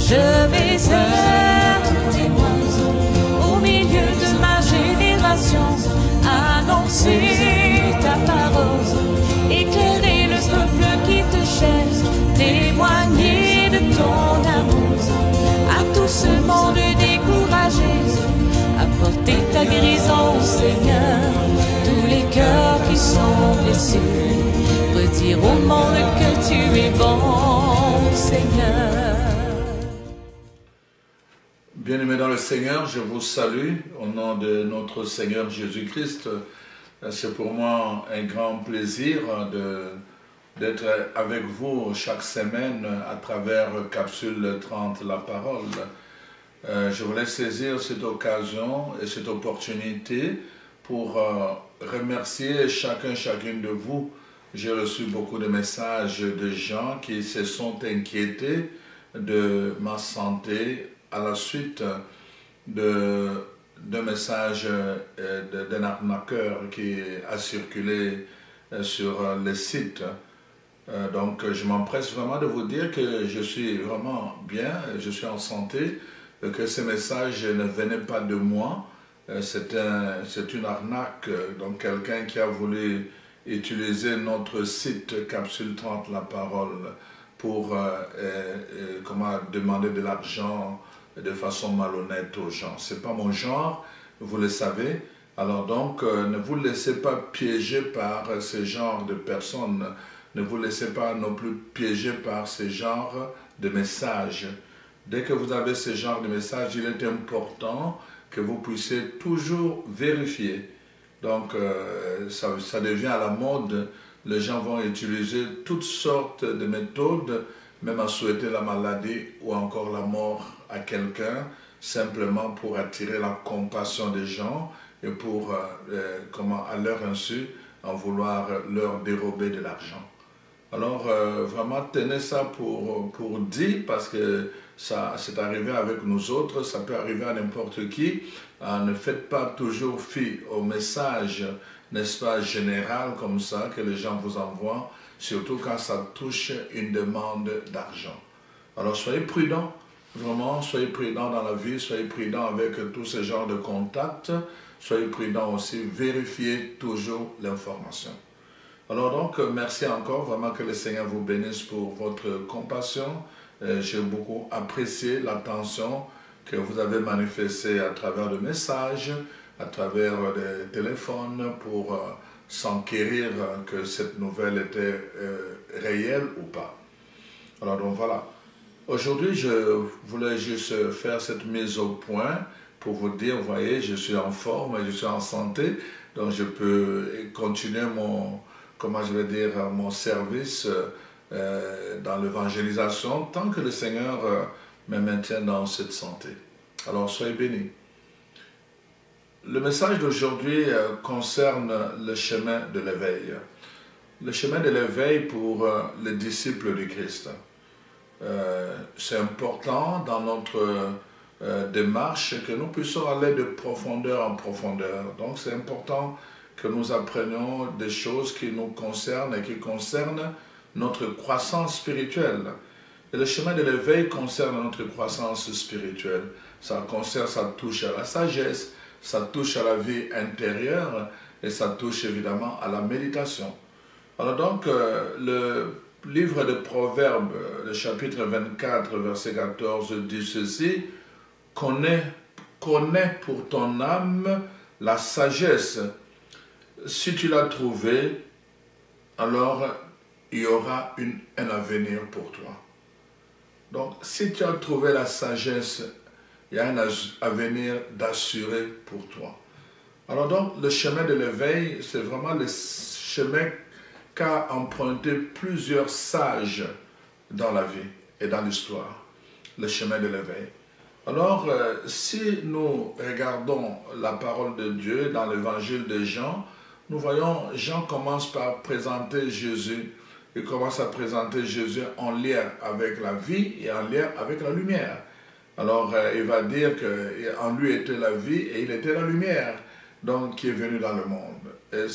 Je vais être témoin au milieu de ma génération, annoncer ta parole, éclairer le peuple qui te cherche, témoigner de ton amour à tout ce monde découragé, apporter ta guérison, Seigneur, tous les cœurs qui sont blessés, redire au monde que tu es bon, Seigneur. Bien-aimés dans le Seigneur, je vous salue au nom de notre Seigneur Jésus-Christ. C'est pour moi un grand plaisir d'être avec vous chaque semaine à travers Capsule 30, la parole. Je voulais saisir cette occasion et cette opportunité pour remercier chacune de vous. J'ai reçu beaucoup de messages de gens qui se sont inquiétés de ma santé à la suite d'un message d'un arnaqueur qui a circulé sur les sites. Donc je m'empresse vraiment de vous dire que je suis vraiment bien, je suis en santé, que ce message ne venait pas de moi, c'est une arnaque, donc quelqu'un qui a voulu utiliser notre site Capsule 30 la parole pour demander de l'argent de façon malhonnête aux gens. Ce n'est pas mon genre, vous le savez. Alors donc, ne vous laissez pas piéger par ce genre de personnes. Ne vous laissez pas non plus piéger par ce genre de messages. Dès que vous avez ce genre de messages, il est important que vous puissiez toujours vérifier. Donc, ça devient à la mode. Les gens vont utiliser toutes sortes de méthodes, même à souhaiter la maladie ou encore la mort à quelqu'un, simplement pour attirer la compassion des gens et pour, à leur insu, en vouloir leur dérober de l'argent. Alors, vraiment, tenez ça pour dit, parce que ça c'est arrivé avec nous autres, ça peut arriver à n'importe qui. Ne faites pas toujours fi au message, n'est-ce pas, général comme ça, que les gens vous envoient, surtout quand ça touche une demande d'argent. Alors, soyez prudents. Vraiment, soyez prudents dans la vie, soyez prudents avec tous ces genres de contacts, soyez prudents aussi, vérifiez toujours l'information. Alors donc, merci encore, vraiment que le Seigneur vous bénisse pour votre compassion. J'ai beaucoup apprécié l'attention que vous avez manifestée à travers de messages, à travers des téléphones pour s'enquérir que cette nouvelle était réelle ou pas. Alors donc voilà. Aujourd'hui, je voulais juste faire cette mise au point pour vous dire, vous voyez, je suis en forme, je suis en santé, donc je peux continuer mon service dans l'évangélisation tant que le Seigneur me maintient dans cette santé. Alors, soyez bénis. Le message d'aujourd'hui concerne le chemin de l'éveil. Le chemin de l'éveil pour les disciples du Christ. C'est important dans notre démarche que nous puissions aller de profondeur en profondeur. Donc c'est important que nous apprenions des choses qui nous concernent et qui concernent notre croissance spirituelle. Et le chemin de l'éveil concerne notre croissance spirituelle. Ça touche à la sagesse, ça touche à la vie intérieure et ça touche évidemment à la méditation. Alors donc, le livre de Proverbes, le chapitre 24, verset 14, dit ceci: « Connais pour ton âme la sagesse. Si tu l'as trouvée, alors il y aura un avenir pour toi. » Donc, si tu as trouvé la sagesse, il y a un avenir d'assuré pour toi. Alors donc, le chemin de l'éveil, c'est vraiment le chemin qu'a emprunté plusieurs sages dans la vie et dans l'histoire, le chemin de l'éveil. Alors, si nous regardons la parole de Dieu dans l'évangile de Jean, nous voyons, Jean commence par présenter Jésus. Il commence à présenter Jésus en lien avec la vie et en lien avec la lumière. Alors, il va dire qu'en lui était la vie et il était la lumière, donc qui est venu dans le monde. Et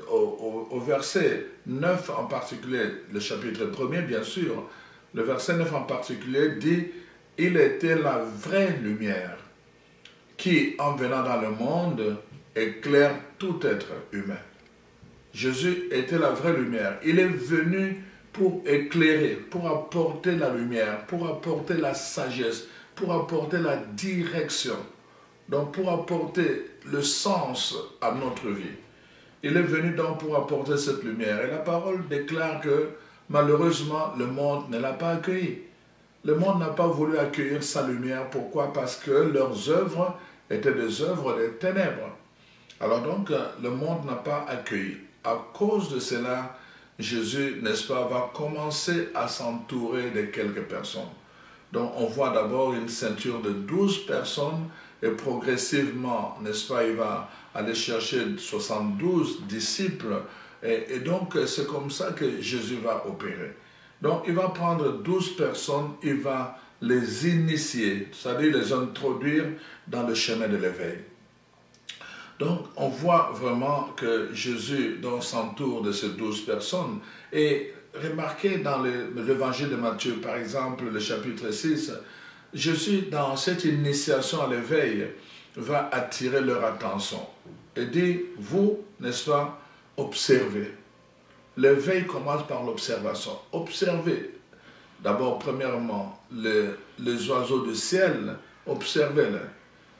au verset 9 en particulier, le chapitre 1er bien sûr, le verset 9 en particulier dit il était la vraie lumière qui, en venant dans le monde, éclaire tout être humain. Jésus était la vraie lumière. Il est venu pour éclairer, pour apporter la lumière, pour apporter la sagesse, pour apporter la direction, donc pour apporter le sens à notre vie. Il est venu donc pour apporter cette lumière. Et la parole déclare que malheureusement, le monde ne l'a pas accueilli. Le monde n'a pas voulu accueillir sa lumière. Pourquoi? Parce que leurs œuvres étaient des œuvres des ténèbres. Alors donc, le monde n'a pas accueilli. À cause de cela, Jésus, n'est-ce pas, va commencer à s'entourer de quelques personnes. Donc, on voit d'abord une ceinture de 12 personnes et progressivement, n'est-ce pas, il va aller chercher 72 disciples. Et donc, c'est comme ça que Jésus va opérer. Donc, il va prendre 12 personnes, il va les initier, c'est-à-dire les introduire dans le chemin de l'éveil. Donc, on voit vraiment que Jésus s'entoure de ces 12 personnes. Et remarquez dans l'évangile de Matthieu, par exemple, le chapitre 6, Jésus, dans cette initiation à l'éveil, va attirer leur attention. Et dit, vous, n'est-ce pas, observez. L'éveil commence par l'observation. Observez. D'abord, premièrement, les oiseaux du ciel, observez-les.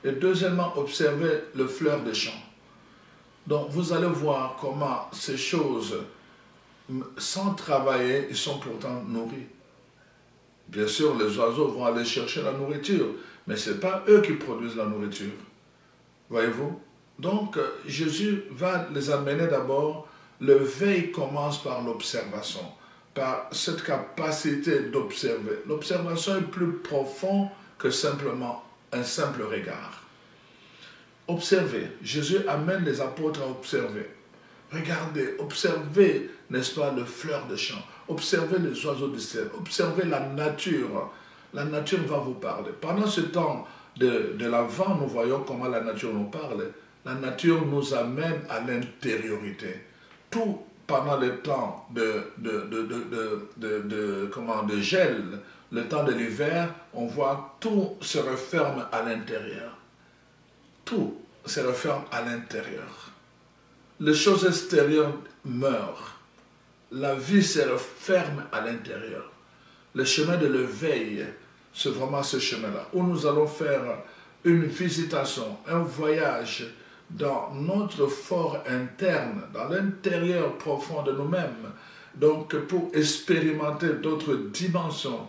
Et deuxièmement, observez le fleur des champs. Donc, vous allez voir comment ces choses, sans travailler, ils sont pourtant nourris. Bien sûr, les oiseaux vont aller chercher la nourriture, mais ce n'est pas eux qui produisent la nourriture. Voyez-vous? Donc, Jésus va les amener d'abord. L'éveil commence par l'observation, par cette capacité d'observer. L'observation est plus profonde que simplement un simple regard. Observez. Jésus amène les apôtres à observer. Regardez, observez, n'est-ce pas, le fleur de champ. Observez les oiseaux du ciel. Observez la nature. La nature va vous parler. Pendant ce temps de l'Avent, nous voyons comment la nature nous parle. La nature nous amène à l'intériorité. Tout pendant le temps de gel, le temps de l'hiver, on voit tout se referme à l'intérieur. Tout se referme à l'intérieur. Les choses extérieures meurent. La vie se referme à l'intérieur. Le chemin de l'éveil, c'est vraiment ce chemin-là, où nous allons faire une visitation, un voyage dans notre fort interne, dans l'intérieur profond de nous-mêmes, donc pour expérimenter d'autres dimensions,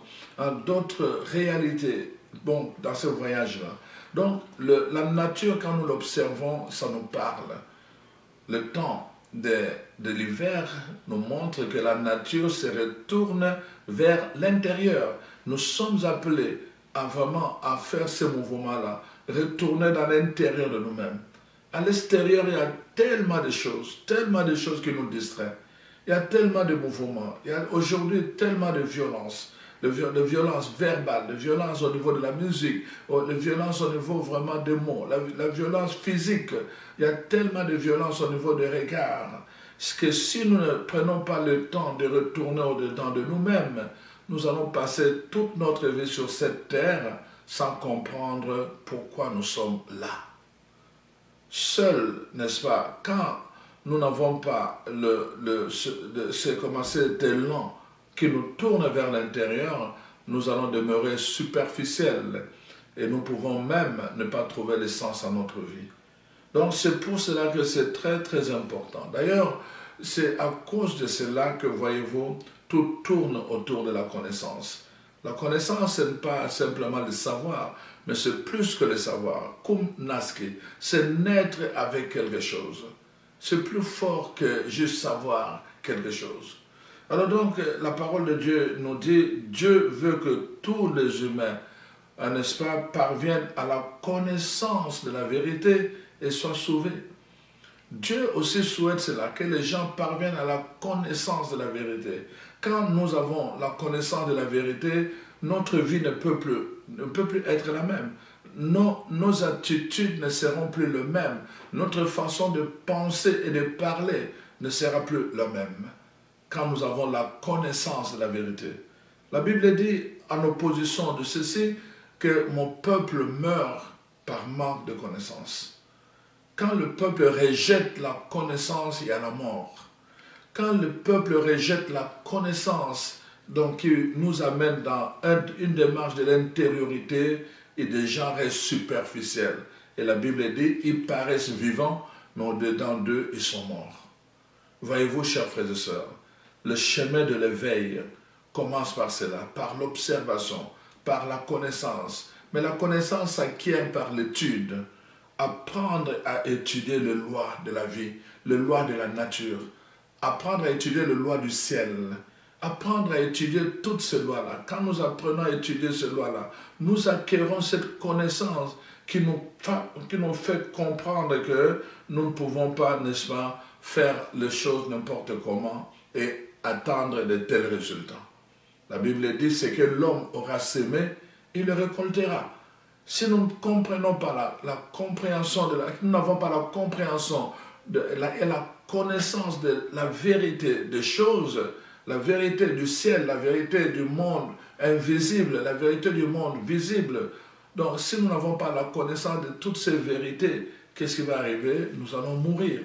d'autres réalités, bon, dans ce voyage-là. Donc, la nature, quand nous l'observons, ça nous parle. Le temps de l'hiver nous montre que la nature se retourne vers l'intérieur. Nous sommes appelés à vraiment à faire ce mouvement-là, retourner dans l'intérieur de nous-mêmes. À l'extérieur, il y a tellement de choses qui nous distraient. Il y a tellement de mouvements. Il y a aujourd'hui tellement de violence. De violence verbale, de violence au niveau de la musique, de violence au niveau vraiment des mots, la violence physique. Il y a tellement de violence au niveau des regards. Que si nous ne prenons pas le temps de retourner au-dedans de nous-mêmes, nous allons passer toute notre vie sur cette terre sans comprendre pourquoi nous sommes là. Seul, n'est-ce pas, quand nous n'avons pas cet élan qui nous tourne vers l'intérieur, nous allons demeurer superficiels et nous pouvons même ne pas trouver le sens à notre vie. Donc c'est pour cela que c'est très très important. D'ailleurs, c'est à cause de cela que, voyez-vous, tout tourne autour de la connaissance. La connaissance, ce n'est pas simplement le savoir, mais c'est plus que le savoir. Comme naski, c'est naître avec quelque chose. C'est plus fort que juste savoir quelque chose. Alors donc, la parole de Dieu nous dit, Dieu veut que tous les humains, n'est-ce pas, parviennent à la connaissance de la vérité et soient sauvés. Dieu aussi souhaite cela, que les gens parviennent à la connaissance de la vérité. Quand nous avons la connaissance de la vérité, notre vie ne peut plus être la même. Nos attitudes ne seront plus les mêmes. Notre façon de penser et de parler ne sera plus la même. Quand nous avons la connaissance de la vérité. La Bible dit, en opposition de ceci, que mon peuple meurt par manque de connaissance. Quand le peuple rejette la connaissance, il y a la mort. Quand le peuple rejette la connaissance, donc qui nous amène dans une démarche de l'intériorité, et des gens restent superficiels. Et la Bible dit, ils paraissent vivants, mais au-dedans d'eux, ils sont morts. Voyez-vous, chers frères et sœurs, le chemin de l'éveil commence par cela, par l'observation, par la connaissance. Mais la connaissance s'acquiert par l'étude. Apprendre à étudier les lois de la vie, les lois de la nature. Apprendre à étudier les lois du ciel. Apprendre à étudier toutes ces lois-là. Quand nous apprenons à étudier ces lois-là, nous acquérons cette connaissance qui nous fait comprendre que nous ne pouvons pas, n'est-ce pas, faire les choses n'importe comment et attendre de tels résultats. La Bible dit, c'est que l'homme aura sémé, il le récoltera. Si nous ne comprenons pas la compréhension, nous n'avons pas la compréhension et la connaissance de la vérité des choses, la vérité du ciel, la vérité du monde invisible, la vérité du monde visible. Donc, si nous n'avons pas la connaissance de toutes ces vérités, qu'est-ce qui va arriver? Nous allons mourir.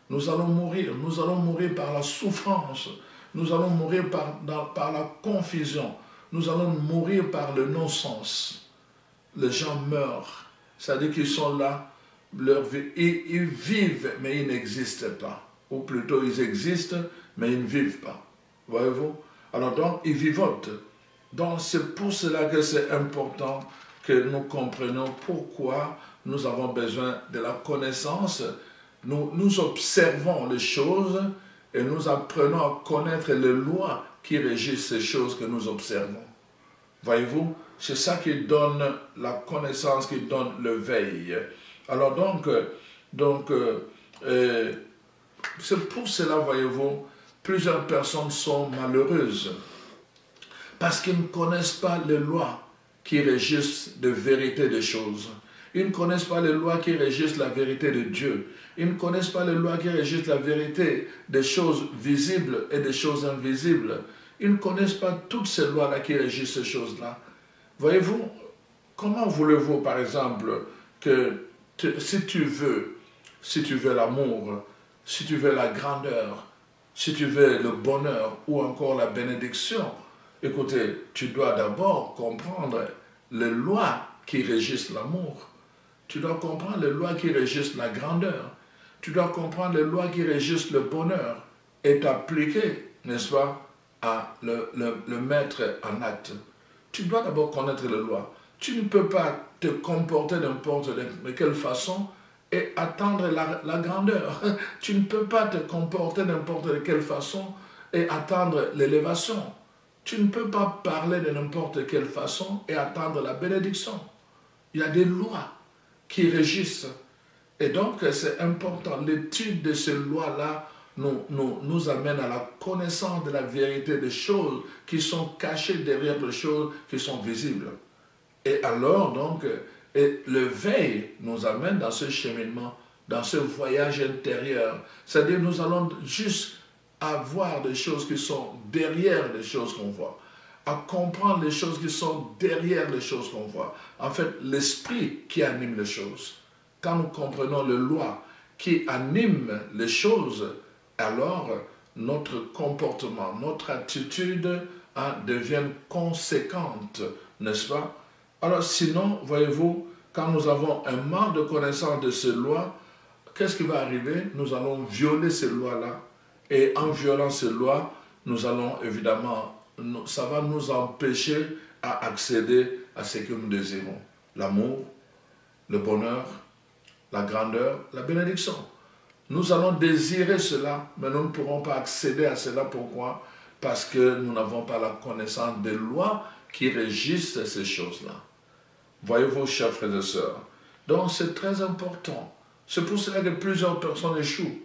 Nous allons mourir par la souffrance, nous allons mourir par la confusion, nous allons mourir par le non-sens. Les gens meurent, c'est-à-dire qu'ils sont là, leur vie, ils vivent, mais ils n'existent pas. Ou plutôt, ils existent, mais ils ne vivent pas. Voyez-vous? Alors donc, ils vivotent. Donc, c'est pour cela que c'est important que nous comprenions pourquoi nous avons besoin de la connaissance. Nous observons les choses et nous apprenons à connaître les lois qui régissent ces choses que nous observons. Voyez-vous? C'est ça qui donne la connaissance, qui donne le veille. Alors donc c'est pour cela, voyez-vous, plusieurs personnes sont malheureuses parce qu'ils ne connaissent pas les lois qui régissent de vérité des choses. Ils ne connaissent pas les lois qui régissent la vérité de Dieu. Ils ne connaissent pas les lois qui régissent la vérité des choses visibles et des choses invisibles. Ils ne connaissent pas toutes ces lois-là qui régissent ces choses-là. Voyez-vous, comment voulez-vous, par exemple, que si tu veux l'amour, si tu veux la grandeur, si tu veux le bonheur ou encore la bénédiction, écoutez, tu dois d'abord comprendre les lois qui régissent l'amour. Tu dois comprendre les lois qui régissent la grandeur. Tu dois comprendre les lois qui régissent le bonheur et t'appliquer, n'est-ce pas, à le mettre en acte. Tu dois d'abord connaître les lois. Tu ne peux pas te comporter n'importe de quelle façon et attendre la grandeur. Tu ne peux pas te comporter n'importe de quelle façon et attendre l'élévation. Tu ne peux pas parler de n'importe quelle façon et attendre la bénédiction. Il y a des lois qui régissent. Et donc, c'est important. L'étude de ces lois-là nous amène à la connaissance de la vérité des choses qui sont cachées derrière les choses qui sont visibles. Et alors, donc, le veille nous amène dans ce cheminement, dans ce voyage intérieur. C'est-à-dire, nous allons juste avoir des choses qui sont derrière les choses qu'on voit, à comprendre les choses qui sont derrière les choses qu'on voit. En fait, l'esprit qui anime les choses. Quand nous comprenons les lois qui animent les choses, alors notre comportement, notre attitude devient conséquente, n'est-ce pas? Alors sinon, voyez-vous, quand nous avons un manque de connaissance de ces lois, qu'est-ce qui va arriver? Nous allons violer ces lois-là. Et en violant ces lois, nous allons évidemment, ça va nous empêcher à accéder à ce que nous désirons. L'amour, le bonheur, la grandeur, la bénédiction. Nous allons désirer cela, mais nous ne pourrons pas accéder à cela. Pourquoi? Parce que nous n'avons pas la connaissance des lois qui régissent ces choses-là. Voyez-vous, chers frères et sœurs. Donc c'est très important. C'est pour cela que plusieurs personnes échouent.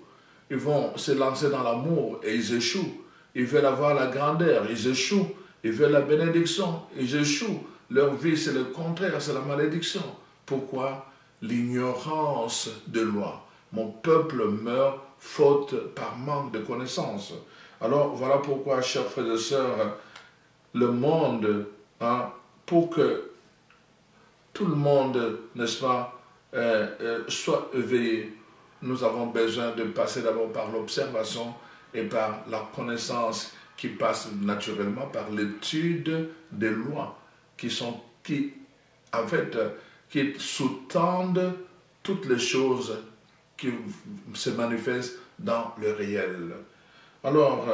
Ils vont se lancer dans l'amour et ils échouent. Ils veulent avoir la grandeur, ils échouent. Ils veulent la bénédiction, ils échouent. Leur vie, c'est le contraire, c'est la malédiction. Pourquoi? L'ignorance de loi. Mon peuple meurt faute par manque de connaissance. Alors, voilà pourquoi, chers frères et sœurs, le monde, pour que tout le monde, n'est-ce pas, soit éveillé, nous avons besoin de passer d'abord par l'observation et par la connaissance qui passe naturellement par l'étude des lois qui sous-tendent toutes les choses qui se manifestent dans le réel. Alors,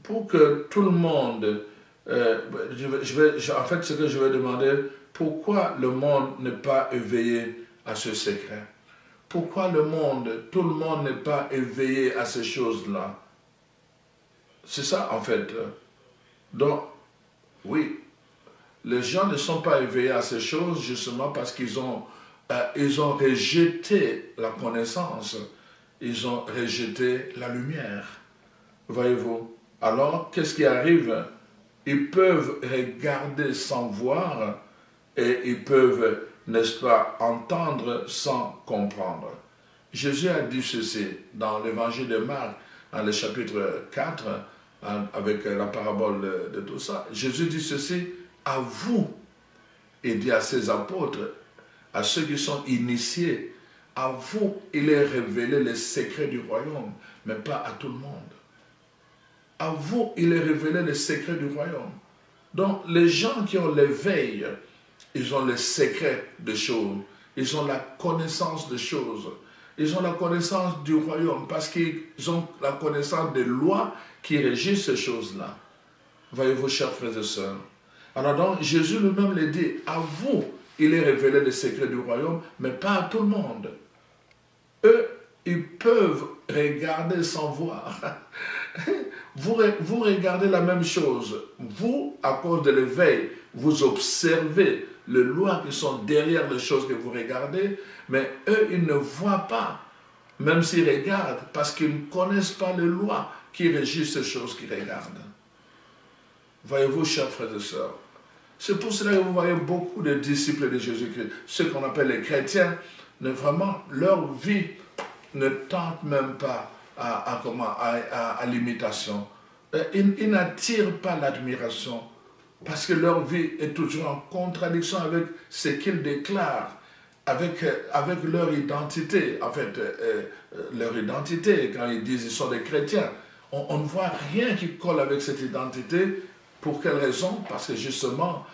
pour que tout le monde, en fait, ce que je vais demander, pourquoi le monde n'est pas éveillé à ce secret? Pourquoi tout le monde n'est pas éveillé à ces choses-là? C'est ça, en fait. Donc, oui, les gens ne sont pas éveillés à ces choses justement parce qu'ils ont rejeté la connaissance, ils ont rejeté la lumière. Voyez-vous? Alors, qu'est-ce qui arrive? Ils peuvent regarder sans voir et ils peuvent, n'est-ce pas, entendre sans comprendre. Jésus a dit ceci dans l'évangile de Marc, dans le chapitre 4, avec la parabole de tout ça. Jésus dit ceci: à vous, et dit à ses apôtres, à ceux qui sont initiés, à vous, il est révélé les secrets du royaume, mais pas à tout le monde. À vous, il est révélé les secrets du royaume. Donc, les gens qui ont l'éveil, ils ont les secrets des choses, ils ont la connaissance des choses, ils ont la connaissance du royaume, parce qu'ils ont la connaissance des lois qui régissent ces choses-là. Voyez-vous, chers frères et sœurs. Alors donc, Jésus lui-même le dit, à vous, il est révélé les secrets du royaume, mais pas à tout le monde. Eux, ils peuvent regarder sans voir. Vous regardez la même chose. Vous, à cause de l'éveil, vous observez les lois qui sont derrière les choses que vous regardez, mais eux, ils ne voient pas, même s'ils regardent, parce qu'ils ne connaissent pas les lois qui régissent ces choses qu'ils regardent. Voyez-vous, chers frères et sœurs, c'est pour cela que vous voyez beaucoup de disciples de Jésus-Christ, ceux qu'on appelle les chrétiens, vraiment, leur vie ne tente même pas à l'imitation. Ils n'attirent pas l'admiration parce que leur vie est toujours en contradiction avec ce qu'ils déclarent, avec leur identité. En fait, leur identité, quand ils disent qu'ils sont des chrétiens, on ne voit rien qui colle avec cette identité. Pour quelle raison? Parce que justement,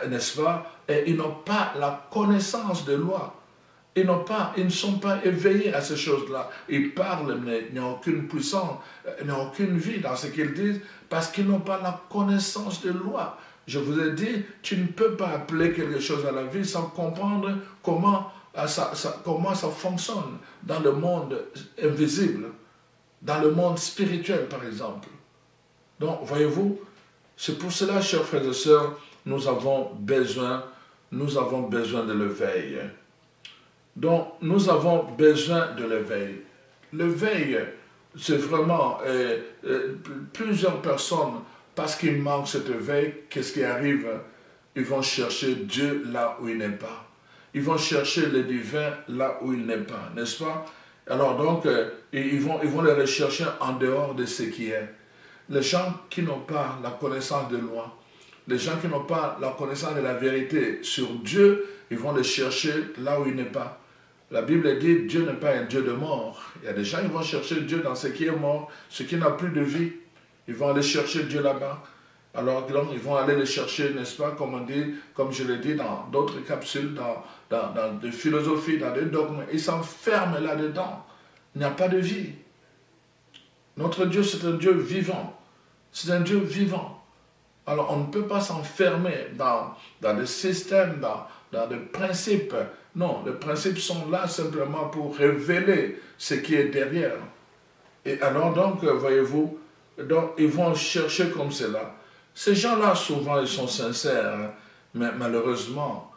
n'est-ce pas, ils n'ont pas la connaissance de loi. Ils ne sont pas éveillés à ces choses-là. Ils parlent, mais il n'y a aucune puissance, il n'y a aucune vie dans ce qu'ils disent, parce qu'ils n'ont pas la connaissance de loi. Je vous ai dit, tu ne peux pas appeler quelque chose à la vie sans comprendre comment ça fonctionne dans le monde invisible, dans le monde spirituel, par exemple. Donc, voyez-vous, c'est pour cela, chers frères et sœurs, nous avons besoin de l'éveil. Donc, nous avons besoin de l'éveil. L'éveil, c'est vraiment plusieurs personnes, parce qu'il manque cet éveil, qu'est-ce qui arrive? Ils vont chercher Dieu là où il n'est pas. Ils vont chercher le divin là où il n'est pas, n'est-ce pas? Alors donc, ils vont les rechercher en dehors de ce qui est. Les gens qui n'ont pas la connaissance de loi, les gens qui n'ont pas la connaissance de la vérité sur Dieu, ils vont le chercher là où il n'est pas. La Bible dit, Dieu n'est pas un Dieu de mort. Il y a des gens qui vont chercher Dieu dans ce qui est mort, ce qui n'a plus de vie. Ils vont aller chercher Dieu là-bas. Alors donc, ils vont aller le chercher, n'est-ce pas, comme je l'ai dit dans d'autres capsules, dans des philosophies, dans des dogmes. Ils s'enferment là-dedans. Il n'y a pas de vie. Notre Dieu, c'est un Dieu vivant. C'est un Dieu vivant. Alors, on ne peut pas s'enfermer dans des systèmes, dans des principes. Non, les principes sont là simplement pour révéler ce qui est derrière. Et alors, donc, voyez-vous, donc, ils vont chercher comme cela. Ces gens-là, souvent, ils sont sincères, hein, mais malheureusement,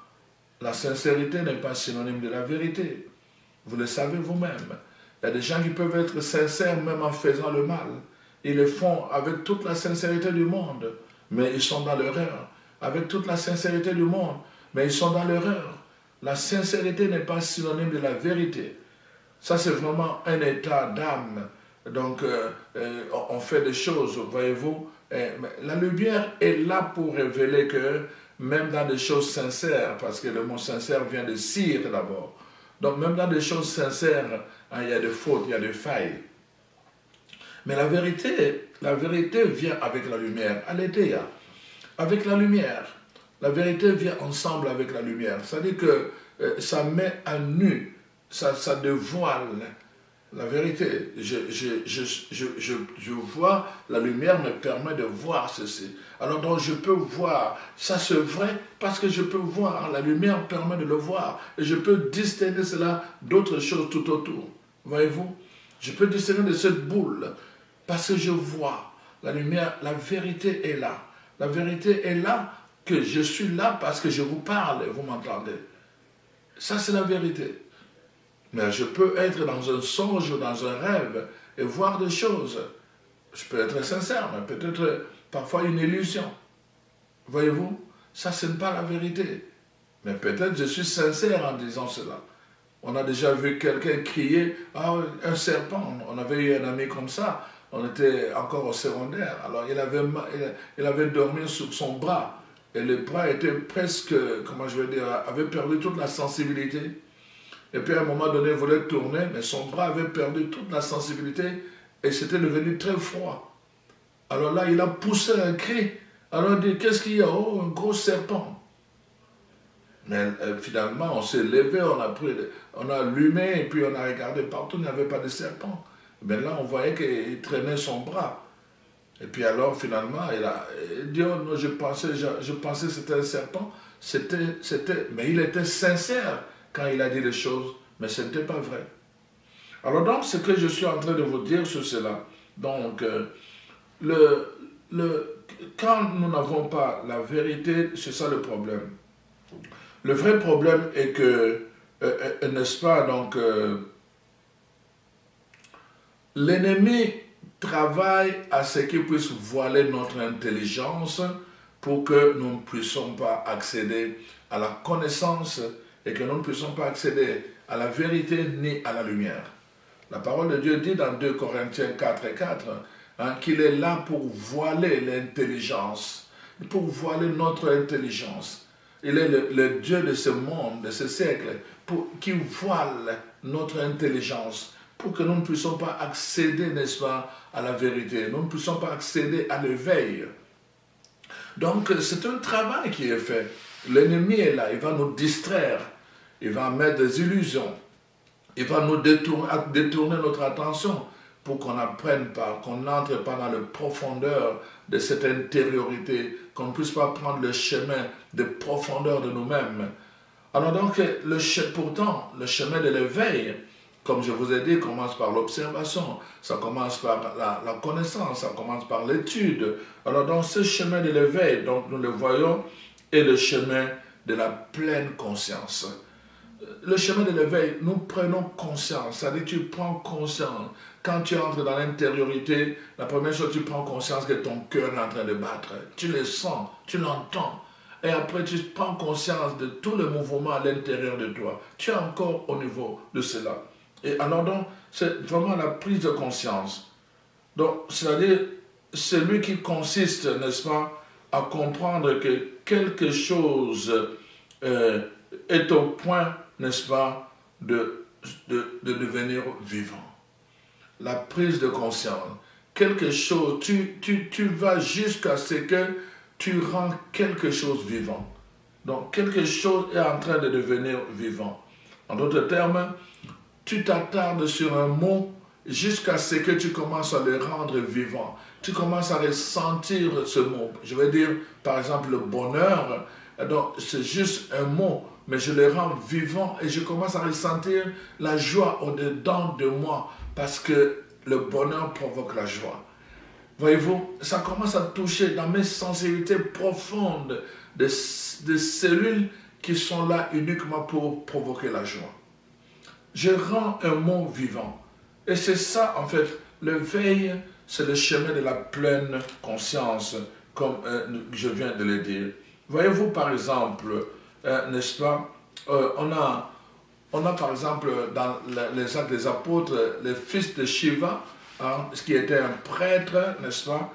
la sincérité n'est pas synonyme de la vérité. Vous le savez vous-même. Il y a des gens qui peuvent être sincères même en faisant le mal. Ils le font avec toute la sincérité du monde, mais ils sont dans l'erreur. Avec toute la sincérité du monde, mais ils sont dans l'erreur. La sincérité n'est pas synonyme de la vérité. Ça, c'est vraiment un état d'âme. Donc, on fait des choses, voyez-vous. La lumière est là pour révéler que même dans des choses sincères, parce que le mot sincère vient de cire d'abord. Donc même dans des choses sincères, hein, il y a des fautes, il y a des failles. Mais la vérité vient avec la lumière. Aletheia, avec la lumière. La vérité vient ensemble avec la lumière. C'est-à-dire que ça met à nu, ça dévoile la vérité. Je vois, la lumière me permet de voir ceci. Alors donc je peux voir, ça c'est vrai parce que je peux voir, la lumière permet de le voir. Et je peux distinguer cela d'autres choses tout autour. Voyez-vous? Je peux distinguer de cette boule parce que je vois la lumière, la vérité est là. La vérité est là, que je suis là parce que je vous parle et vous m'entendez. Ça c'est la vérité. Mais je peux être dans un songe ou dans un rêve et voir des choses. Je peux être sincère, mais peut-être parfois une illusion. Voyez-vous? Ça, ce n'est pas la vérité. Mais peut-être je suis sincère en disant cela. On a déjà vu quelqu'un crier, « Ah, un serpent !» On avait eu un ami comme ça. On était encore au secondaire. Alors, il avait dormi sur son bras. Et le bras était presque, comment je vais dire, avait perdu toute la sensibilité. Et puis à un moment donné, il voulait tourner, mais son bras avait perdu toute la sensibilité et c'était devenu très froid. Alors là, il a poussé un cri. Alors il dit, qu'est-ce qu'il y a? Oh, un gros serpent. Mais finalement, on s'est levé, on a allumé et puis on a regardé partout, il n'y avait pas de serpent. Mais là, on voyait qu'il traînait son bras. Et puis alors, finalement, il dit, oh, non, je pensais que c'était un serpent. Mais il était sincère quand il a dit les choses, mais ce n'était pas vrai. Alors donc, ce que je suis en train de vous dire sur cela, donc, quand nous n'avons pas la vérité, c'est ça le problème. Le vrai problème est que, n'est-ce pas, donc, l'ennemi travaille à ce qu'il puisse voiler notre intelligence pour que nous ne puissions pas accéder à la connaissance et que nous ne puissions pas accéder à la vérité ni à la lumière. La parole de Dieu dit dans 2 Corinthiens 4 et 4 hein, qu'il est là pour voiler l'intelligence, pour voiler notre intelligence. Il est le Dieu de ce monde, de ce siècle, qui voile notre intelligence pour que nous ne puissions pas accéder, n'est-ce pas, à la vérité. Nous ne puissions pas accéder à l'éveil. Donc, c'est un travail qui est fait. L'ennemi est là, il va nous distraire, il va mettre des illusions, il va nous détourner notre attention pour qu'on n'apprenne pas, qu'on n'entre pas dans la profondeur de cette intériorité, qu'on ne puisse pas prendre le chemin de profondeur de nous-mêmes. Alors donc, pourtant, le chemin de l'éveil, comme je vous ai dit, commence par l'observation, ça commence par la connaissance, ça commence par l'étude. Alors donc, ce chemin de l'éveil, donc nous le voyons, est le chemin de la pleine conscience. Le chemin de l'éveil, nous prenons conscience, c'est-à-dire tu prends conscience. Quand tu entres dans l'intériorité, la première chose, tu prends conscience que ton cœur est en train de battre. Tu le sens, tu l'entends. Et après, tu prends conscience de tout le mouvement à l'intérieur de toi. Tu es encore au niveau de cela. Et alors donc, c'est vraiment la prise de conscience. Donc, c'est-à-dire, celui qui consiste, n'est-ce pas, à comprendre que quelque chose est au point, n'est-ce pas, de devenir vivant. La prise de conscience. Quelque chose, tu vas jusqu'à ce que tu rends quelque chose vivant. Donc, quelque chose est en train de devenir vivant. En d'autres termes, tu t'attardes sur un mot jusqu'à ce que tu commences à le rendre vivant. Tu commences à ressentir ce mot. Je vais dire, par exemple, le bonheur. Donc, c'est juste un mot, mais je le rends vivant et je commence à ressentir la joie au-dedans de moi parce que le bonheur provoque la joie. Voyez-vous, ça commence à toucher dans mes sensibilités profondes des cellules qui sont là uniquement pour provoquer la joie. Je rends un mot vivant. Et c'est ça, en fait, l'éveil, c'est le chemin de la pleine conscience, comme je viens de le dire. Voyez-vous, par exemple, n'est-ce pas, on a par exemple, dans les actes des apôtres, le fils de Shiva, hein, qui était un prêtre, n'est-ce pas,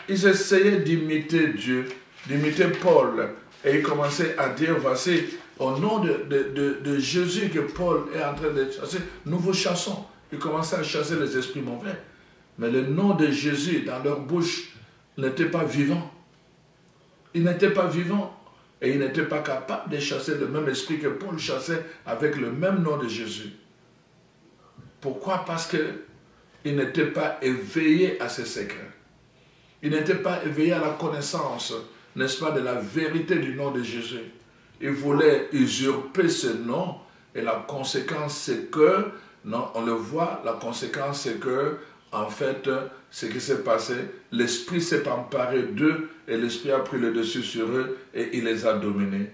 ils essayaient d'imiter Dieu, d'imiter Paul. Et il commençait à dire, voici, au nom de Jésus que Paul est en train de chasser, nous vous chassons. Il commençait à chasser les esprits mauvais. Mais le nom de Jésus dans leur bouche n'était pas vivant. Il n'était pas vivant. Et il n'était pas capable de chasser le même esprit que Paul chassait avec le même nom de Jésus. Pourquoi? Parce qu'il n'était pas éveillé à ses secrets. Il n'était pas éveillé à la connaissance, n'est-ce pas, de la vérité du nom de Jésus. Il voulait usurper ce nom et la conséquence c'est que, non, on le voit, la conséquence c'est que, en fait, ce qui s'est passé, l'esprit s'est emparé d'eux et l'esprit a pris le dessus sur eux et il les a dominés.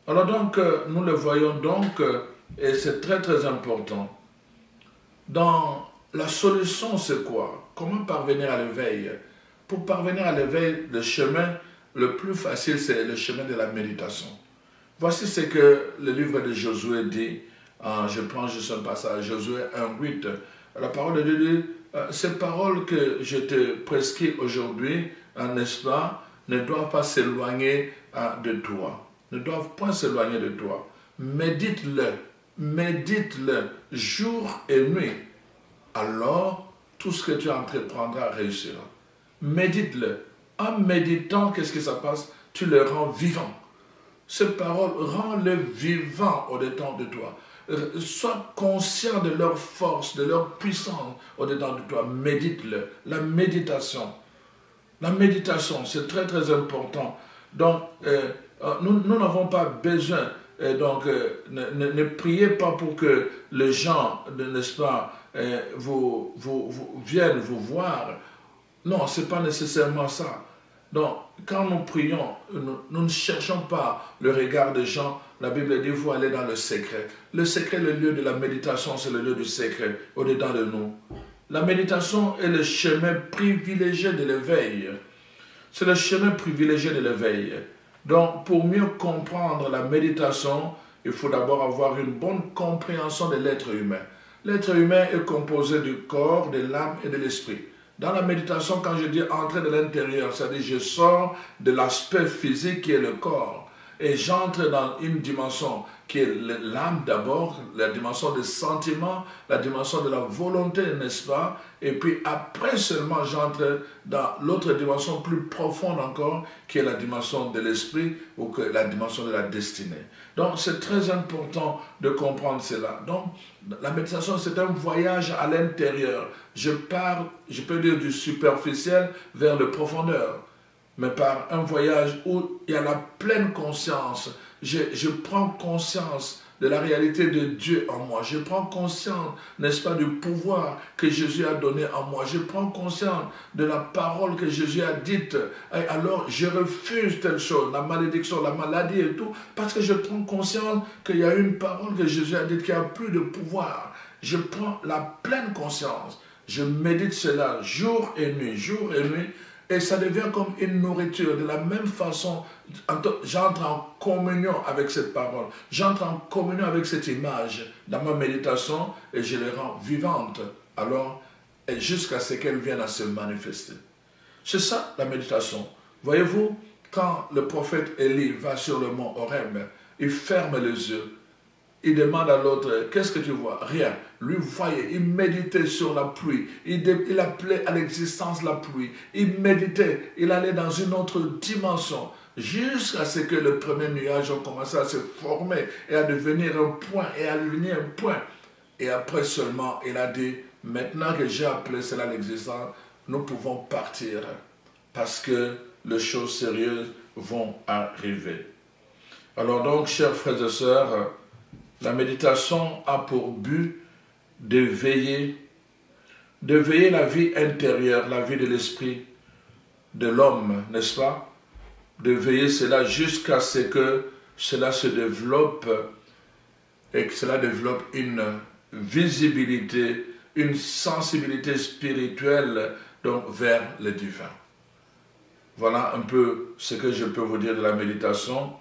Alors donc, nous le voyons donc, et c'est très très important. Dans la solution, c'est quoi? Comment parvenir à l'éveil? Pour parvenir à l'éveil, le chemin le plus facile, c'est le chemin de la méditation. Voici ce que le livre de Josué dit. Je prends juste un passage, Josué 1:8. La parole de Dieu dit, ces paroles que je te prescris aujourd'hui, n'est-ce pas, ne doivent pas s'éloigner de toi. Ne doivent point s'éloigner de toi. Médite-le jour et nuit. Alors, tout ce que tu entreprendras réussira. Médite-le. En méditant, qu'est-ce que ça passe? Tu le rends vivant. Ces paroles, rends-le vivant au-dedans de toi. Sois conscient de leur force, de leur puissance au-dedans de toi. Médite-le. La méditation, c'est très très important. Donc, nous n'avons pas besoin, ne priez pas pour que les gens, n'est-ce pas, vous viennent vous voir. Non, ce n'est pas nécessairement ça. Donc, quand nous prions, nous ne cherchons pas le regard des gens. La Bible dit, il faut aller dans le secret. Le secret, le lieu de la méditation, c'est le lieu du secret, au-dedans de nous. La méditation est le chemin privilégié de l'éveil. C'est le chemin privilégié de l'éveil. Donc, pour mieux comprendre la méditation, il faut d'abord avoir une bonne compréhension de l'être humain. L'être humain est composé du corps, de l'âme et de l'esprit. Dans la méditation, quand je dis entrer de l'intérieur, c'est-à-dire je sors de l'aspect physique qui est le corps et j'entre dans une dimension qui est l'âme d'abord, la dimension des sentiments, la dimension de la volonté, n'est-ce pas? Et puis après seulement j'entre dans l'autre dimension plus profonde encore, qui est la dimension de l'esprit ou que la dimension de la destinée. Donc c'est très important de comprendre cela. Donc la méditation, c'est un voyage à l'intérieur. Je pars, je peux dire, du superficiel vers le profondeur, mais par un voyage où il y a la pleine conscience. Je prends conscience de la réalité de Dieu en moi. Je prends conscience, n'est-ce pas, du pouvoir que Jésus a donné en moi. Je prends conscience de la parole que Jésus a dite. Et alors, je refuse telle chose, la malédiction, la maladie et tout, parce que je prends conscience qu'il y a une parole que Jésus a dite qui a plus de pouvoir. Je prends la pleine conscience. Je médite cela jour et nuit, et ça devient comme une nourriture. De la même façon, j'entre en communion avec cette parole, j'entre en communion avec cette image dans ma méditation et je les rends vivantes. Alors, jusqu'à ce qu'elles viennent à se manifester. C'est ça la méditation. Voyez-vous, quand le prophète Élie va sur le mont Horeb, il ferme les yeux. Il demande à l'autre, qu'est-ce que tu vois? Rien. Lui voyait, il méditait sur la pluie. Il appelait à l'existence la pluie. Il méditait, il allait dans une autre dimension. Jusqu'à ce que le premier nuage a commencé à se former et à devenir un point et à devenir un point. Et après seulement, il a dit, maintenant que j'ai appelé cela l'existence, nous pouvons partir parce que les choses sérieuses vont arriver. Alors donc, chers frères et sœurs, la méditation a pour but d'éveiller la vie intérieure, la vie de l'esprit de l'homme, n'est-ce pas? De veiller cela jusqu'à ce que cela se développe et que cela développe une visibilité, une sensibilité spirituelle donc vers le divin. Voilà un peu ce que je peux vous dire de la méditation.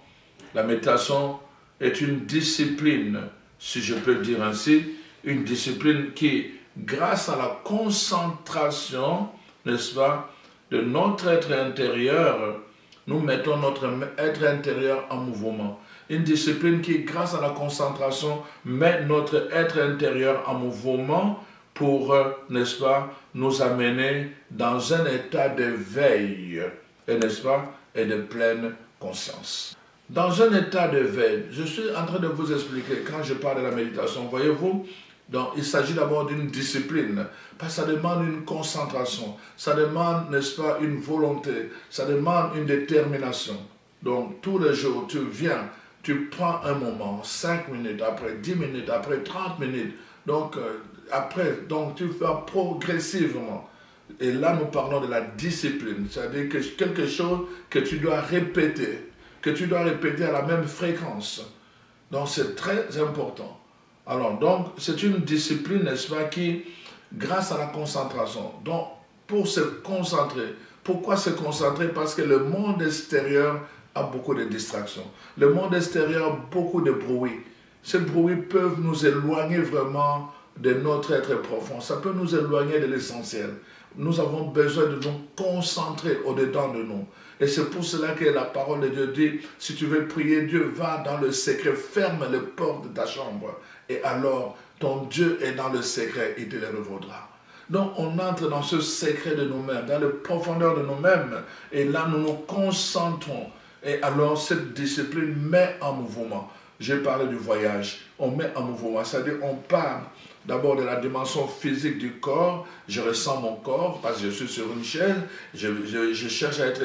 La méditation est une discipline, si je peux le dire ainsi, une discipline qui, grâce à la concentration, n'est-ce pas, de notre être intérieur, nous mettons notre être intérieur en mouvement. Une discipline qui, grâce à la concentration, met notre être intérieur en mouvement pour, n'est-ce pas, nous amener dans un état de veille, et n'est-ce pas, et de pleine conscience. Dans un état de veille, je suis en train de vous expliquer, quand je parle de la méditation, voyez-vous, donc il s'agit d'abord d'une discipline, parce que ça demande une concentration, ça demande, n'est-ce pas, une volonté, ça demande une détermination. Donc tous les jours, tu viens, tu prends un moment, 5 minutes, après 10 minutes, après 30 minutes, donc donc tu vas progressivement. Et là, nous parlons de la discipline, c'est-à-dire que quelque chose que tu dois répéter, à la même fréquence. Donc c'est très important. Alors, donc, c'est une discipline, n'est-ce pas, qui, grâce à la concentration, donc, pour se concentrer, pourquoi se concentrer? Parce que le monde extérieur a beaucoup de distractions. Le monde extérieur a beaucoup de bruit. Ces bruits peuvent nous éloigner vraiment de notre être profond. Ça peut nous éloigner de l'essentiel. Nous avons besoin de nous concentrer au-dedans de nous. Et c'est pour cela que la parole de Dieu dit, si tu veux prier Dieu, va dans le secret, ferme les portes de ta chambre. Et alors, ton Dieu est dans le secret, il te le revaudra. Donc, on entre dans ce secret de nous-mêmes, dans la profondeur de nous-mêmes. Et là, nous nous concentrons. Et alors, cette discipline met en mouvement. J'ai parlé du voyage. On met en mouvement. C'est-à-dire, on parle d'abord de la dimension physique du corps. Je ressens mon corps parce que je suis sur une chaise. Je cherche à être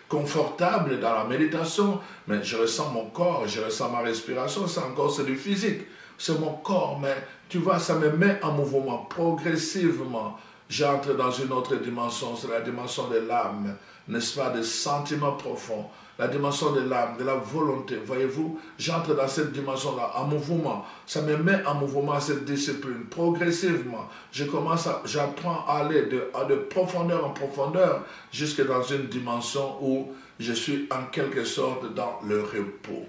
confortable dans la méditation. Mais je ressens mon corps, je ressens ma respiration. C'est encore c'est du physique. C'est mon corps. Mais tu vois, ça me met en mouvement progressivement. J'entre dans une autre dimension. C'est la dimension de l'âme. N'est-ce pas, des sentiments profonds. La dimension de l'âme, de la volonté, voyez-vous, j'entre dans cette dimension-là, en mouvement. Ça me met en mouvement, cette discipline, progressivement. J'apprends à aller de profondeur en profondeur, jusque dans une dimension où je suis en quelque sorte dans le repos.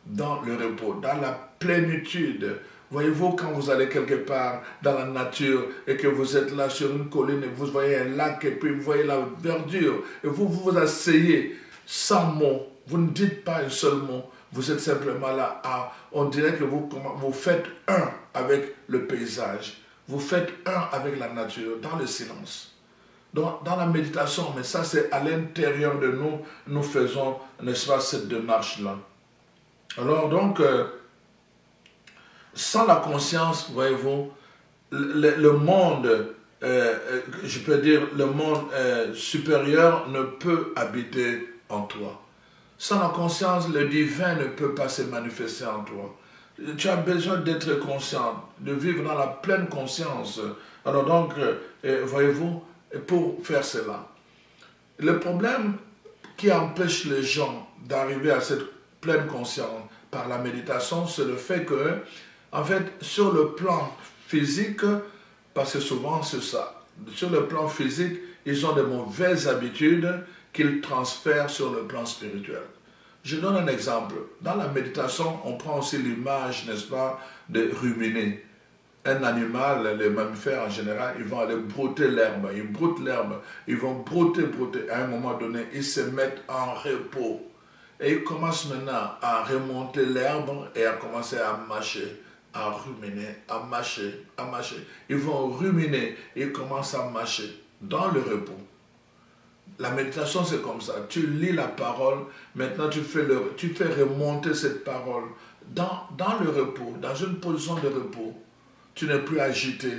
Dans le repos, dans la plénitude. Voyez-vous, quand vous allez quelque part dans la nature et que vous êtes là sur une colline et vous voyez un lac et puis vous voyez la verdure et vous vous asseyez sans mots, vous ne dites pas un seul mot, vous êtes simplement là, on dirait que vous faites un avec le paysage, vous faites un avec la nature, dans le silence. Donc, dans la méditation, mais ça c'est à l'intérieur de nous, nous faisons, n'est-ce pas, cette démarche-là. Alors donc, sans la conscience, voyez-vous, le monde, je peux dire, le monde supérieur ne peut habiter en toi. Sans la conscience, le divin ne peut pas se manifester en toi. Tu as besoin d'être conscient, de vivre dans la pleine conscience. Alors donc, voyez-vous, pour faire cela, le problème qui empêche les gens d'arriver à cette pleine conscience par la méditation, c'est le fait que, en fait, sur le plan physique, parce que souvent c'est ça, sur le plan physique, ils ont de mauvaises habitudes qu'ils transfèrent sur le plan spirituel. Je donne un exemple. Dans la méditation, on prend aussi l'image, n'est-ce pas, de ruminer. Un animal, les mammifères en général, ils vont aller brouter l'herbe. Ils broutent l'herbe. Ils vont brouter. À un moment donné, ils se mettent en repos. Et ils commencent maintenant à remonter l'herbe et à commencer à mâcher, à ruminer, à mâcher. Ils vont ruminer et ils commencent à mâcher dans le repos. La méditation, c'est comme ça. Tu lis la parole, maintenant tu fais remonter cette parole dans le repos, dans une position de repos. Tu n'es plus agité.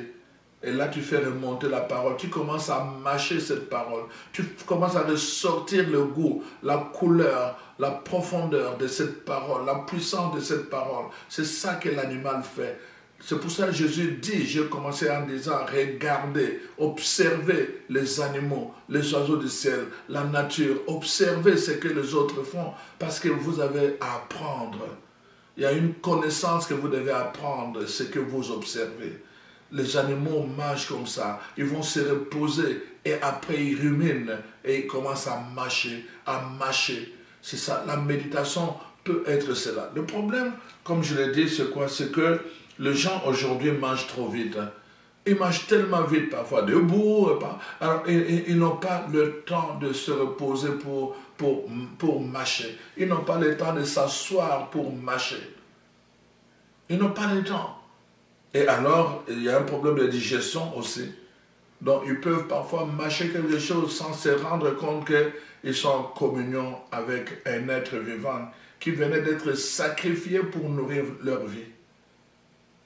Et là, tu fais remonter la parole. Tu commences à mâcher cette parole. Tu commences à ressortir le goût, la couleur, la profondeur de cette parole, la puissance de cette parole. C'est ça que l'animal fait. C'est pour ça que Jésus dit, j'ai commencé en disant, regardez, observez les animaux, les oiseaux du ciel, la nature, observez ce que les autres font, parce que vous avez à apprendre. Il y a une connaissance que vous devez apprendre, ce que vous observez. Les animaux mangent comme ça, ils vont se reposer et après ils ruminent et ils commencent à mâcher. C'est ça, la méditation peut être cela. Le problème, comme je l'ai dit, c'est quoi? C'est que les gens aujourd'hui mangent trop vite. Ils marchent tellement vite, parfois debout. Alors, ils n'ont pas le temps de se reposer pour mâcher. Ils n'ont pas le temps de s'asseoir pour mâcher. Ils n'ont pas le temps. Et alors, il y a un problème de digestion aussi. Donc, ils peuvent parfois mâcher quelque chose sans se rendre compte qu'ils sont en communion avec un être vivant qui venait d'être sacrifié pour nourrir leur vie.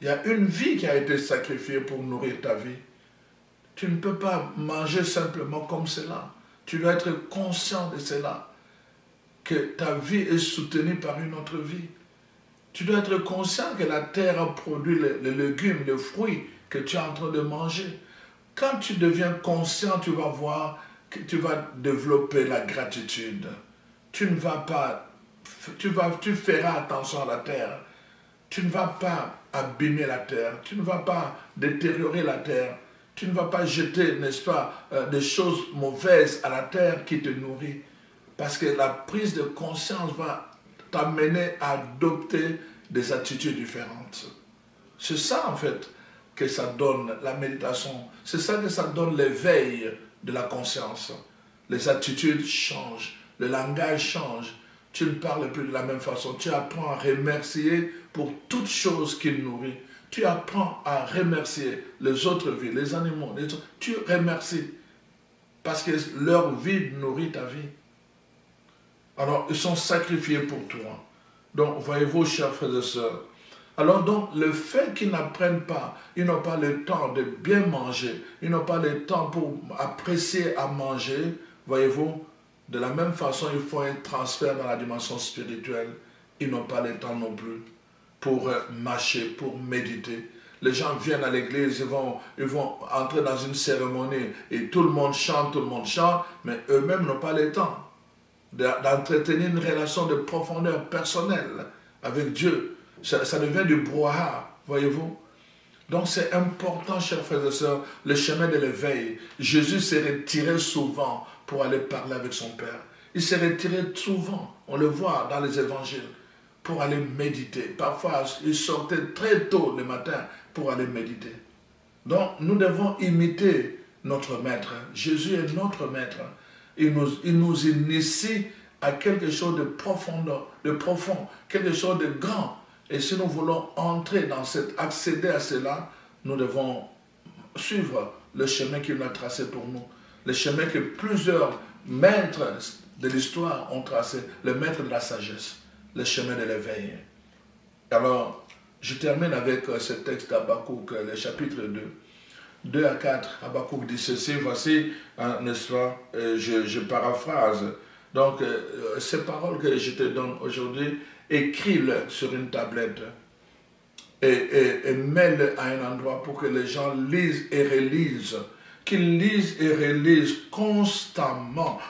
Il y a une vie qui a été sacrifiée pour nourrir ta vie. Tu ne peux pas manger simplement comme cela. Tu dois être conscient de cela, que ta vie est soutenue par une autre vie. Tu dois être conscient que la terre a produit les légumes, les fruits que tu es en train de manger. Quand tu deviens conscient, tu vas voir que tu vas développer la gratitude. Tu ne vas pas, tu feras attention à la terre. Tu ne vas pas abîmer la terre. Tu ne vas pas détériorer la terre. Tu ne vas pas jeter, n'est-ce pas, des choses mauvaises à la terre qui te nourrit. Parce que la prise de conscience va t'amener à adopter des attitudes différentes. C'est ça, en fait, que ça donne la méditation. C'est ça que ça donne l'éveil de la conscience. Les attitudes changent, le langage change. Tu ne parles plus de la même façon. Tu apprends à remercier pour toutes choses qui nourrissent. Tu apprends à remercier les autres vies, les animaux. Tu remercies parce que leur vie nourrit ta vie. Alors, ils sont sacrifiés pour toi. Donc, voyez-vous, chers frères et sœurs. Alors, donc, le fait qu'ils n'apprennent pas, ils n'ont pas le temps de bien manger, ils n'ont pas le temps pour apprécier à manger, voyez-vous, de la même façon, il faut un transfert dans la dimension spirituelle. Ils n'ont pas le temps non plus pour marcher, pour méditer. Les gens viennent à l'église, ils vont entrer dans une cérémonie et tout le monde chante, mais eux-mêmes n'ont pas le temps d'entretenir une relation de profondeur personnelle avec Dieu. Ça devient du brouhaha, voyez-vous. Donc c'est important, chers frères et sœurs, le chemin de l'éveil. Jésus s'est retiré souvent pour aller parler avec son Père. Il s'est retiré souvent, on le voit dans les évangiles, pour aller méditer. Parfois, il sortait très tôt le matin pour aller méditer. Donc nous devons imiter notre Maître. Jésus est notre Maître. Il nous initie à quelque chose de profond, quelque chose de grand. Et si nous voulons entrer dans accéder à cela, nous devons suivre le chemin qu'il a tracé pour nous. Le chemin que plusieurs maîtres de l'histoire ont tracé, le maître de la sagesse, le chemin de l'éveil. Alors, je termine avec ce texte d'Habakkuk, le chapitre 2. 2 à 4, Habakkuk dit ceci, voici, n'est-ce pas, je paraphrase. Donc, ces paroles que je te donne aujourd'hui, écris-le sur une tablette et mets-le à un endroit pour que les gens lisent et relisent. Qu'ils lisent et relisent constamment,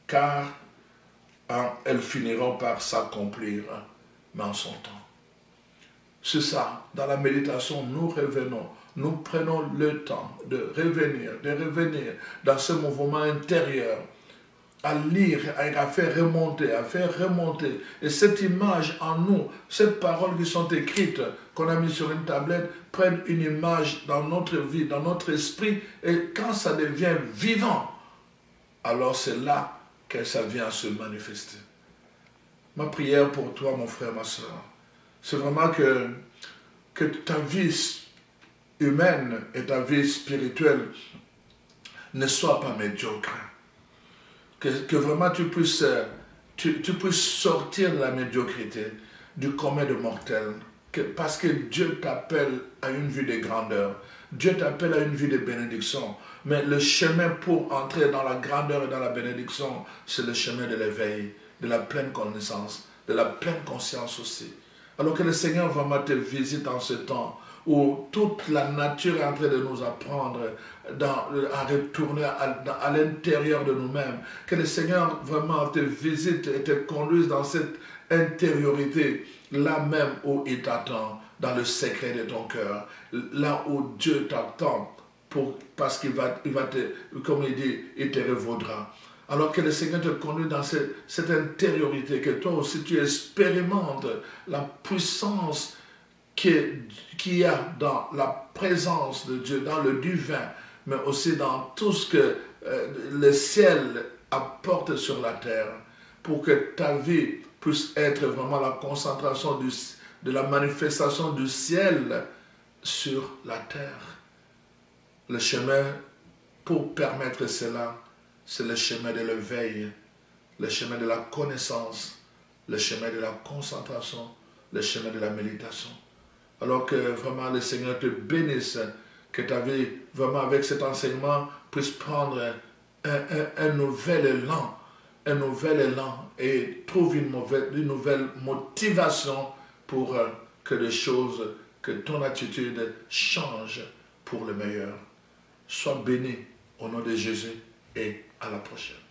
car elles finiront par s'accomplir, mais en son temps. C'est ça, dans la méditation, nous revenons, nous prenons le temps de revenir dans ce mouvement intérieur, à lire, à faire remonter. Et cette image en nous, ces paroles qui sont écrites, qu'on a mis sur une tablette, prennent une image dans notre vie, dans notre esprit, et quand ça devient vivant, alors c'est là que ça vient se manifester. Ma prière pour toi, mon frère, ma soeur, c'est vraiment que ta vie humaine et ta vie spirituelle ne soient pas médiocres. Que vraiment tu puisses sortir de la médiocrité, du commun de mortels. Parce que Dieu t'appelle à une vie de grandeur. Dieu t'appelle à une vie de bénédiction. Mais le chemin pour entrer dans la grandeur et dans la bénédiction, c'est le chemin de l'éveil, de la pleine connaissance, de la pleine conscience aussi. Alors que le Seigneur vraiment te visite en ce temps où toute la nature est en train de nous apprendre à retourner à l'intérieur de nous-mêmes. Que le Seigneur vraiment te visite et te conduise dans cette intériorité, là même où il t'attend, dans le secret de ton cœur, là où Dieu t'attend, parce qu'il va te, comme il dit, il te revaudra. Alors que le Seigneur te conduit dans cette intériorité, que toi aussi tu expérimentes la puissance qu'il y a dans la présence de Dieu, dans le divin, mais aussi dans tout ce que le ciel apporte sur la terre, pour que ta vie puisse être vraiment la concentration de la manifestation du ciel sur la terre. Le chemin pour permettre cela, c'est le chemin de l'éveil, le chemin de la connaissance, le chemin de la concentration, le chemin de la méditation. Alors que vraiment le Seigneur te bénisse, que ta vie, vraiment avec cet enseignement, puisse prendre un nouvel élan et trouve une nouvelle motivation pour que les choses, que ton attitude change pour le meilleur. Sois béni au nom de Jésus et à la prochaine.